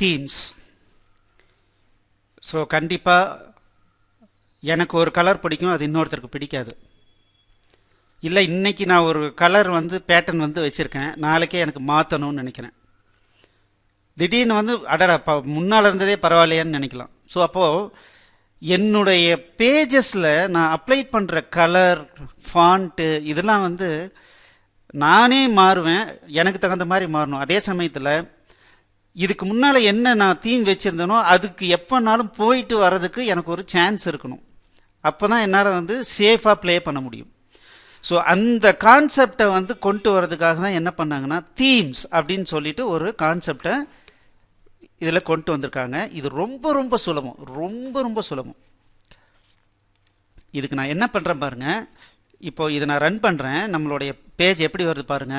Themes. So கண்டிப்பாக எனக்கு ஒரு கலர் பிடிக்கும், அது இன்னொருத்தருக்கு பிடிக்காது. இல்லை இன்னைக்கு நான் ஒரு கலர் பேட்டர்ன் வச்சுருக்கேன், நாளைக்கே எனக்கு மாற்றணும்னு நினைக்கிறேன். திடீர்னு அடடா முன்னால் இருந்ததே பரவாயில்லையான்னு நினைக்கலாம். ஸோ அப்போது என்னுடைய பேஜஸில் நான் அப்ளை பண்ணுற கலர், ஃபாண்ட்டு இதெல்லாம் நானே மாறுவேன், எனக்கு தகுந்த மாதிரி மாறணும். அதே சமயத்தில் இதுக்கு முன்னால் என்ன நான் தீம் வச்சுருந்தேனோ அதுக்கு எப்போனாலும் போயிட்டு வர்றதுக்கு எனக்கு ஒரு சான்ஸ் இருக்கணும். அப்போ தான் என்னால் சேஃபாக ப்ளே பண்ண முடியும். ஸோ அந்த கான்செப்டை கொண்டு வர்றதுக்காக தான் என்ன பண்ணாங்கன்னா தீம்ஸ் அப்படின்னு சொல்லிட்டு ஒரு கான்செப்டை இதில் கொண்டு வந்திருக்காங்க. இது ரொம்ப ரொம்ப சுலபம், ரொம்ப ரொம்ப சுலபம். இதுக்கு நான் என்ன பண்ணுறேன் பாருங்க. இப்போ இதை நான் ரன் பண்ணுறேன். நம்மளுடைய பேஜ் எப்படி வருது பாருங்க,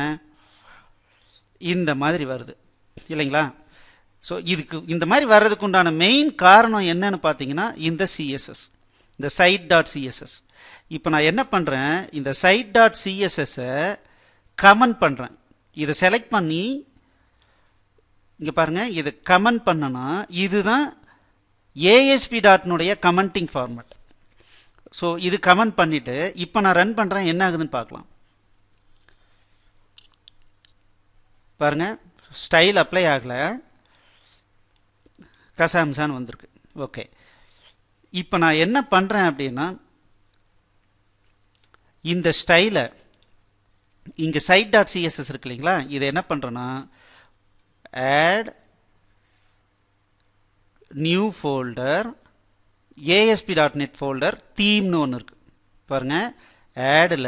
இந்த மாதிரி வருது இல்லைங்களா? ஸோ இதுக்கு இந்த மாதிரி வர்றதுக்கு உண்டான மெயின் காரணம் என்னன்னு பார்த்தீங்கன்னா இந்த சிஎஸ்எஸ், இந்த சைட் டாட் சிஎஸ்எஸ். இப்போ நான் என்ன பண்ணுறேன், இந்த சைட் டாட் சிஎஸ்எஸ்ஸை கமெண்ட் பண்ணுறேன். இதை செலக்ட் பண்ணி இங்கே பாருங்கள், இது கமெண்ட் பண்ணனா இதுதான் ஏஎஸ்பி டாட்னுடைய கமெண்டிங் ஃபார்மேட். ஸோ இது கமெண்ட் பண்ணிவிட்டு இப்போ நான் ரன் பண்ணுறேன், என்ன ஆகுதுன்னு பார்க்கலாம். பாருங்கள், ஸ்டைல் அப்ளை ஆகலை, கசாம்சான்னு வந்திருக்கு. ஓகே, இப்போ நான் என்ன பண்ணுறேன் அப்படின்னா இந்த ஸ்டைலை இங்கே சைட் டாட் சிஎஸ்எஸ் இருக்கு இல்லைங்களா, இதை என்ன பண்ணுறேன்னா add new folder ASP.NET folder தீம்னு ஒன்று இருக்கு பாருங்க. addல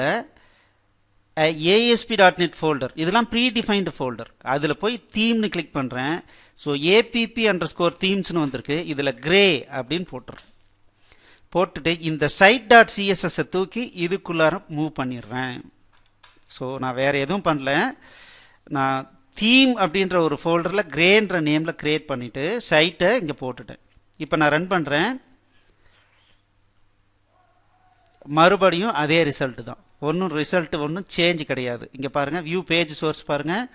ASP.NET folder, இதெல்லாம் ப்ரீடிஃபைன்டு ஃபோல்டர். அதில் போய் தீம்னு கிளிக் பண்ணுறேன். ஸோ APP_themes வந்திருக்கு, இதில் கிரே அப்படின்னு போட்டுட்டு இந்த சைட் டாட் சிஎஸ்எஸ்ஸை தூக்கி இதுக்குள்ளார மூவ் பண்ணிடுறேன். ஸோ நான் வேறு எதுவும் பண்ணல, நான் தீம் அப்படின்ற ஒரு ஃபோல்டரில் கிரேன்ற நேமில் கிரியேட் பண்ணிவிட்டு சைட்டை இங்கே போட்டுட்டேன். இப்போ நான் ரன் பண்ணுறேன், மறுபடியும் அதே ரிசல்ட்டு தான். ஒன்றும் சேஞ்ச் கிடையாது. இங்கே பாருங்கள், வியூ பேஜ் சோர்ஸ் பாருங்கள்,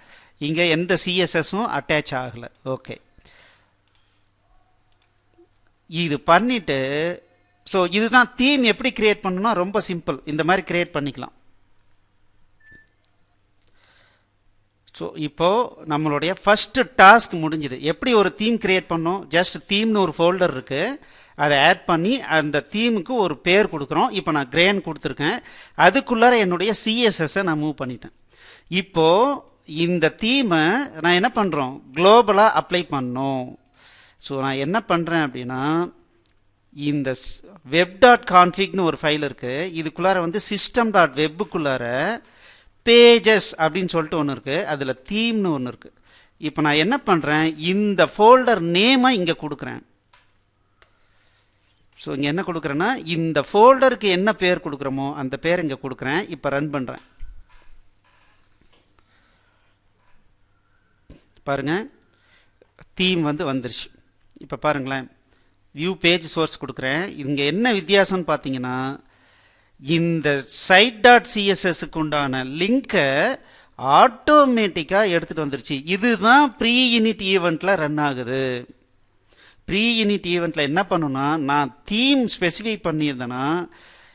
இங்கே எந்த சிஎஸ்எஸும் அட்டாச் ஆகலை. ஓகே, இது பண்ணிவிட்டு ஸோ இதுதான் தீம். எப்படி கிரியேட் பண்ணணும்னா ரொம்ப சிம்பிள், இந்த மாதிரி கிரியேட் பண்ணிக்கலாம். ஸோ இப்போது நம்மளுடைய ஃபஸ்ட்டு டாஸ்க் முடிஞ்சுது. எப்படி ஒரு தீம் கிரியேட் பண்ணோம், ஜஸ்ட் தீம்னு ஒரு ஃபோல்டர் இருக்குது, அதை ஆட் பண்ணி அந்த தீமுக்கு ஒரு பேர் கொடுக்குறோம். இப்போ நான் கிரேன் கொடுத்துருக்கேன், அதுக்குள்ளார என்னுடைய சிஎஸ்எஸ்ஸை நான் மூவ் பண்ணிட்டேன். இப்போது இந்த தீமை நான் என்ன பண்ணுறோம், குளோபலாக அப்ளை பண்ணோம். ஸோ நான் என்ன பண்ணுறேன் அப்படின்னா இந்த web.configனு ஒரு ஃபைல் இருக்குது, இதுக்குள்ளார system.webக்குள்ளார பேஜஸ் அப்படின்னு சொல்லிட்டு ஒன்று இருக்குது, அதில் தீம்னு ஒன்று இருக்குது. இப்போ நான் என்ன பண்ணுறேன், இந்த ஃபோல்டர் நேமை இங்கே கொடுக்குறேன். ஸோ இங்கே என்ன கொடுக்குறேன்னா இந்த ஃபோல்டருக்கு என்ன பேர் கொடுக்குறோமோ அந்த பேர் இங்கே கொடுக்குறேன். இப்போ ரன் பண்ணுறேன், பாருங்கள் தீம் வந்துருச்சு. இப்போ பாருங்களேன், வியூ பேஜ் சோர்ஸ் கொடுக்குறேன். இங்கே என்ன வித்தியாசம்னு பார்த்தீங்கன்னா இந்த சைட் டாட் சிஎஸ்எஸ்க்கு உண்டான லிங்கை ஆட்டோமேட்டிக்காக எடுத்துகிட்டு வந்துருச்சு. இதுதான் ப்ரீ யூனிட் ஈவெண்ட்டில் ரன் ஆகுது. ப்ரீ யூனிட் ஈவெண்ட்டில் என்ன பண்ணுன்னா, நான் தீம் ஸ்பெசிஃபை பண்ணியிருந்தேன்னா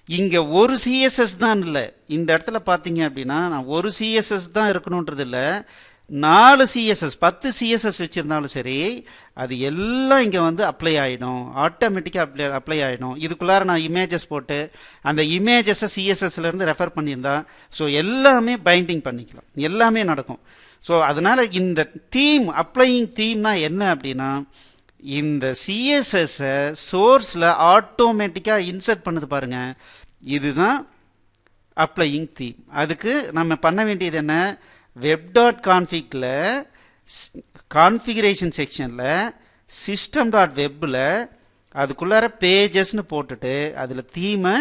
இங்கே ஒரு சிஎஸ்எஸ் தான் இல்லை, இந்த இடத்துல பார்த்தீங்க அப்படின்னா நான் ஒரு சிஎஸ்எஸ் தான் இருக்கணுன்றது இல்லை, 4 சிஎஸ்எஸ் 10 சிஎஸ்எஸ் வச்சுருந்தாலும் சரி அது எல்லாம் இங்கே அப்ளை ஆகிடும், ஆட்டோமேட்டிக்காக அப்ளை ஆகிடும். இதுக்குள்ளார நான் இமேஜஸ் போட்டு அந்த இமேஜஸை சிஎஸ்எஸ்லேருந்து ரெஃபர் பண்ணியிருந்தா ஸோ எல்லாமே பைண்டிங் பண்ணிக்கலாம், எல்லாமே நடக்கும். ஸோ அதனால் இந்த தீம் அப்ளையிங் தீம்னா என்ன அப்படின்னா இந்த சிஎஸ்எஸ்ஸை சோர்ஸில் ஆட்டோமேட்டிக்காக இன்சர்ட் பண்ணுது பாருங்கள், இதுதான் அப்ளையிங் தீம். அதுக்கு நம்ம பண்ண வேண்டியது என்ன, web.configல கான்ஃபிகரேஷன் செக்ஷனில் system.webல அதுக்குள்ளார பேஜஸ்னு போட்டுட்டு அதில் தீமை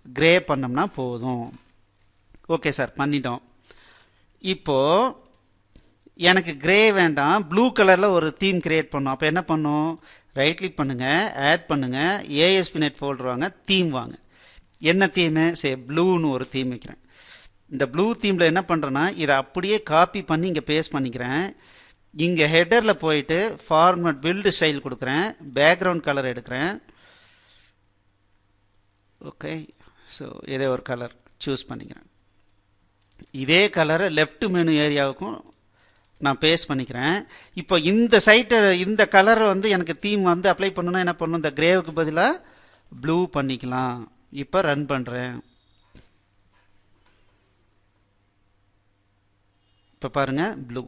கிரே பண்ணோம்னா போதும். ஓகே சார், பண்ணிட்டோம். இப்போது எனக்கு கிரே வேண்டாம், ப்ளூ கலரில் ஒரு தீம் கிரியேட் பண்ணோம். அப்போ என்ன பண்ணும், ரைட் கிளிக் பண்ணுங்கள், ஆட் பண்ணுங்கள், ASP.NET ஃபோல்டர் வாங்க, தீம் வாங்க. என்ன தீமு, சரி ப்ளூன்னு ஒரு தீம் வைக்கிறேன். இந்த ப்ளூ தீமில் என்ன பண்ணுறேன்னா இதை அப்படியே காப்பி பண்ணி இங்கே பேஸ்ட் பண்ணிக்கிறேன். இங்கே ஹெடரில் போயிட்டு ஃபார்மட் பில்டு ஸ்டைல் கொடுக்குறேன், பேக்ரவுண்ட் கலர் எடுக்கிறேன். ஓகே, ஸோ இதே ஒரு கலர் சூஸ் பண்ணிக்கிறேன். இதே கலரை லெஃப்ட் மெனு ஏரியாவுக்கும் நான் பேஸ்ட் பண்ணிக்கிறேன். இப்போ இந்த சைட்டை இந்த கலரை வந்து எனக்கு தீம் வந்து அப்ளை பண்ணணும்னா என்ன பண்ணணும், இந்த கிரேவுக்கு பதிலாக ப்ளூ பண்ணிக்கலாம். இப்போ ரன் பண்ணுறேன். இப்போ பாருங்கள் ப்ளூ.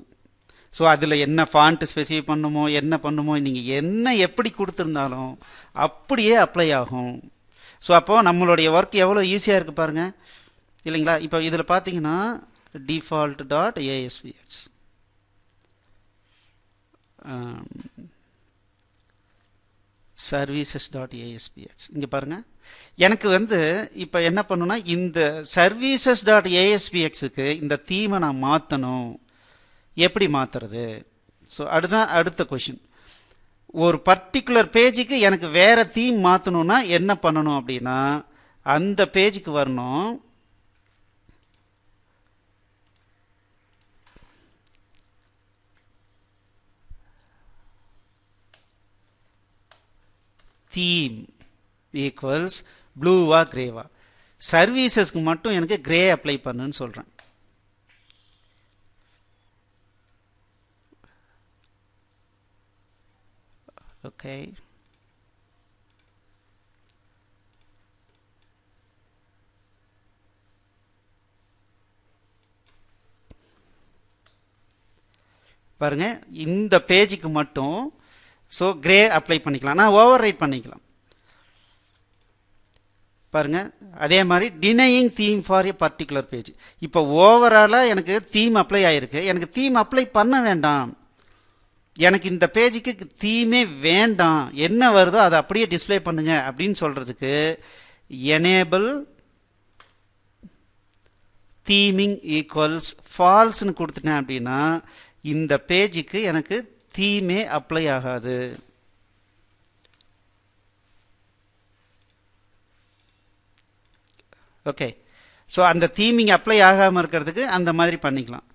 ஸோ அதில் என்ன ஃபாண்ட்டு ஸ்பெசிஃபை பண்ணுமோ என்ன பண்ணுமோ நீங்கள் என்ன எப்படி கொடுத்துருந்தாலும் அப்படியே அப்ளை ஆகும். ஸோ அப்போது நம்மளுடைய ஒர்க் எவ்வளோ ஈஸியாக இருக்குது பாருங்கள் இல்லைங்களா. இப்போ இதில் பார்த்தீங்கன்னா default dot ASPX services dot ASPX இங்கே பாருங்கள். எனக்கு வந்து இப்போ என்ன பண்ணுன்னா இந்த சர்வீசஸ் டாட் ASPXக்கு இந்த தீமை நான் மாற்றணும். எப்படி மாற்றுறது? ஸோ அதுதான் அடுத்த கொஷின். ஒரு பர்டிகுலர் பேஜுக்கு எனக்கு வேறு தீம் மாற்றணுன்னா என்ன பண்ணணும் அப்படின்னா, அந்த பேஜுக்கு வரணும். Theme equals ப்ளூவா கிரேவா. சர்வீசஸ்க்கு மட்டும் எனக்கு கிரே அப்ளை பண்ணுன்னு சொல்கிறேன். ஓகே, பாருங்க இந்த பேஜுக்கு மட்டும் ஸோ கிரே அப்ளை பண்ணிக்கலாம். நான் ஓவர் ரைட் பண்ணிக்கலாம் பாருங்க. அதே மாதிரி denying theme for a particular page. இப்போ ஓவராலாக எனக்கு தீம் அப்ளை ஆகிருக்கு. எனக்கு தீம் அப்ளை பண்ண வேண்டாம், எனக்கு இந்த பேஜுக்கு தீமே வேண்டாம், என்ன வருதோ அதை அப்படியே டிஸ்பிளே பண்ணுங்க அப்படின்னு சொல்கிறதுக்கு எனேபிள் தீமிங் ஈக்குவல்ஸ் ஃபால்ஸ்னு கொடுத்துட்டேன் அப்படின்னா இந்த பேஜுக்கு எனக்கு தீமே அப்ளை ஆகாது. ஓகே, ஸோ அந்த தீமிங் அப்ளை ஆகாமல் இருக்கிறதுக்கு அந்த மாதிரி பண்ணிக்கலாம்.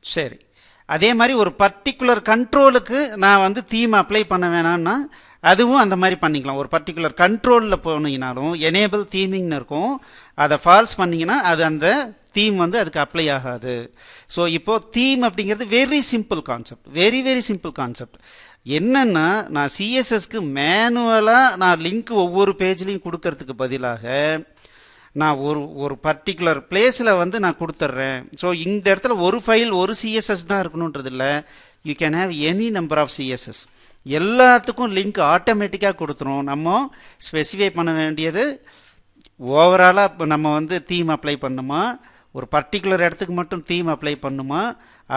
சரி, அதே மாதிரி ஒரு பர்டிகுலர் கண்ட்ரோலுக்கு நான் வந்து தீம் அப்ளை பண்ண வேணாம்னா அதுவும் அந்த மாதிரி பண்ணிக்கலாம். ஒரு பர்டிகுலர் கண்ட்ரோலில் போனீங்கனாலும் எனேபிள் தீமிங்னு இருக்கும், அதை ஃபால்ஸ் பண்ணிங்கன்னா அது அந்த தீம் வந்து அதுக்கு அப்ளை ஆகாது. ஸோ இப்போது தீம் அப்படிங்கிறது very simple concept, very very simple concept. என்னென்னா நான் சிஎஸ்எஸ்க்கு மேனுவலாக நான் லிங்க் ஒவ்வொரு பேஜ்லையும் கொடுக்கறதுக்கு பதிலாக நான் ஒரு பர்டிகுலர் பிளேஸில் வந்து நான் கொடுத்துட்றேன். ஸோ இந்த இடத்துல ஒரு ஃபைல் ஒரு சிஎஸ்எஸ் தான் இருக்கணுன்றது இல்லை, you can have any number of CSS. எல்லாத்துக்கும் லிங்க் ஆட்டோமேட்டிக்காக கொடுத்துரும். நம்ம ஸ்பெசிஃபை பண்ண வேண்டியது ஓவராலாக நம்ம வந்து தீம் அப்ளை பண்ணுமா, ஒரு பர்டிகுலர் இடத்துக்கு மட்டும் தீம் அப்ளை பண்ணுமா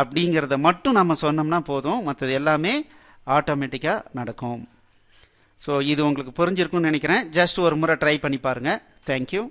அப்படிங்கிறத மட்டும் நம்ம சொன்னோம்னா போதும், மற்றது எல்லாமே ஆட்டோமேட்டிக்காக நடக்கும். ஸோ இது உங்களுக்கு புரிஞ்சிருக்கும்னு நினைக்கிறேன். ஜஸ்ட் ஒரு முறை ட்ரை பண்ணி பாருங்கள். தேங்க்யூ.